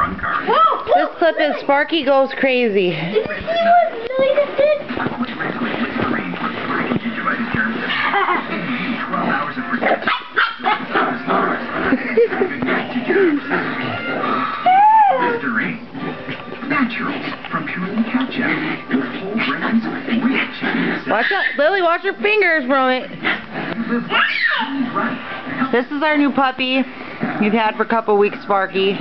This clip is Sparky Goes Crazy. Did you see what Lily just did? Watch out, Lily, watch your fingers from it. This is our new puppy we've had for a couple weeks, Sparky.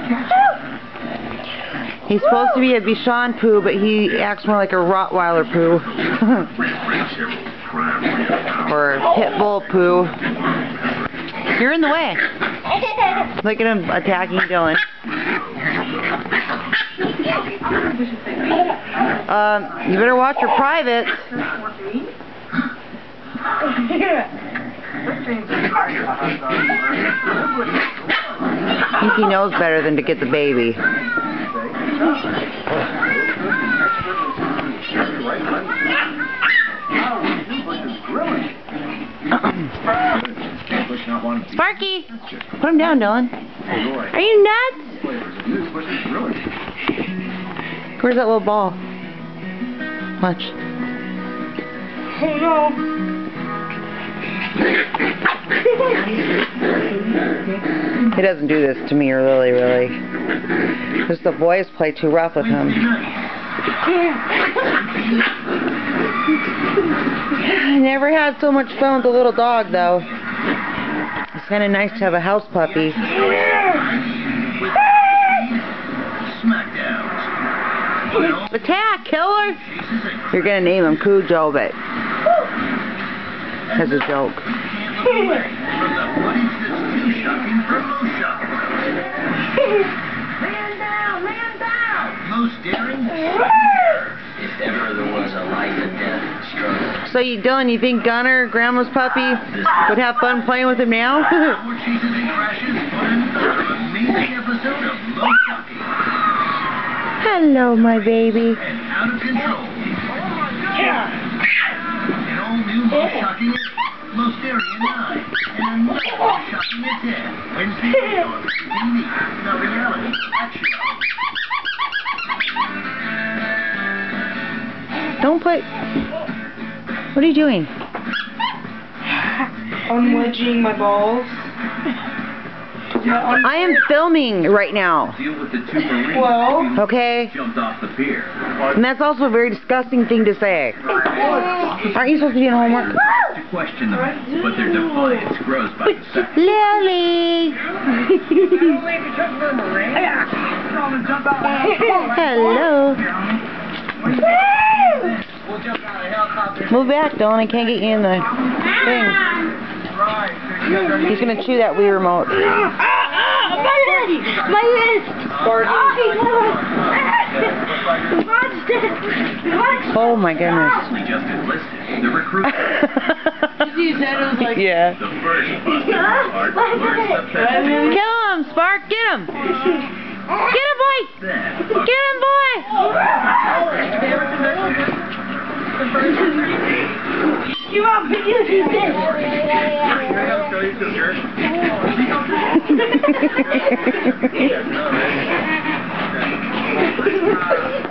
He's supposed to be a Bichon poo, but he acts more like a Rottweiler poo. Or a pit bull poo. You're in the way. Look at him attacking Dylan. You better watch your privates. I think he knows better than to get the baby. Sparky! Put him down, Dylan. Are you nuts? Where's that little ball? Watch. Oh no. He doesn't do this to me or Lily, really. Because the boys play too rough with him. I never had so much fun with a little dog, though. It's kind of nice to have a house puppy. Attack, killer! You're gonna name him Cujo, but that's a joke. Man down! Most daring if ever there was a life and death struggle. So, Dylan, you think Gunner, Grandma's puppy, would have fun playing with him now? Hello, my baby. Out of control. Yeah. An all-new Most Shocking Most Daring 9 and another Most Shocking at 10. Wednesday night on TV. The reality action. Don't play. What are you doing? I'm wedging my balls. I am filming right now. Well, okay? Jumped off the pier. And that's also a very disgusting thing to say. Aren't you supposed to be doing homework? To question them, but their defiance grows by the second. Lily! Hello. Move back, Dylan. I can't get you in the thing. He's gonna chew that Wii remote. My wrist! Oh my goodness. Just enlisted. The recruit. Yeah. The first Kill him, Spark! Get him! Get him, boy! Get him, boy! You want to do this?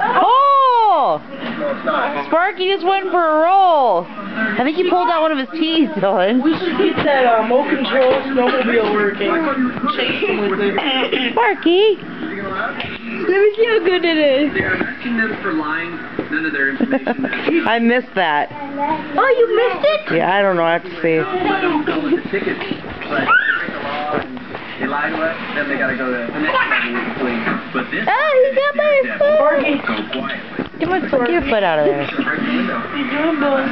Oh! Sparky just went for a roll. I think he pulled out one of his teeth, Dylan. we should get that remote control snowmobile working. Chase him with it. Sparky! Let me see how good it is. They are arresting them for lying. None of their information. I missed that. Oh, you missed it? Yeah, I don't know. I have to see. They don't go with the tickets, but they break the law and they lie to us. Then they gotta go to the next level with the police. But this. Oh, he got my foot. Go quietly. Get your foot out of there. Break the window. He's doing both.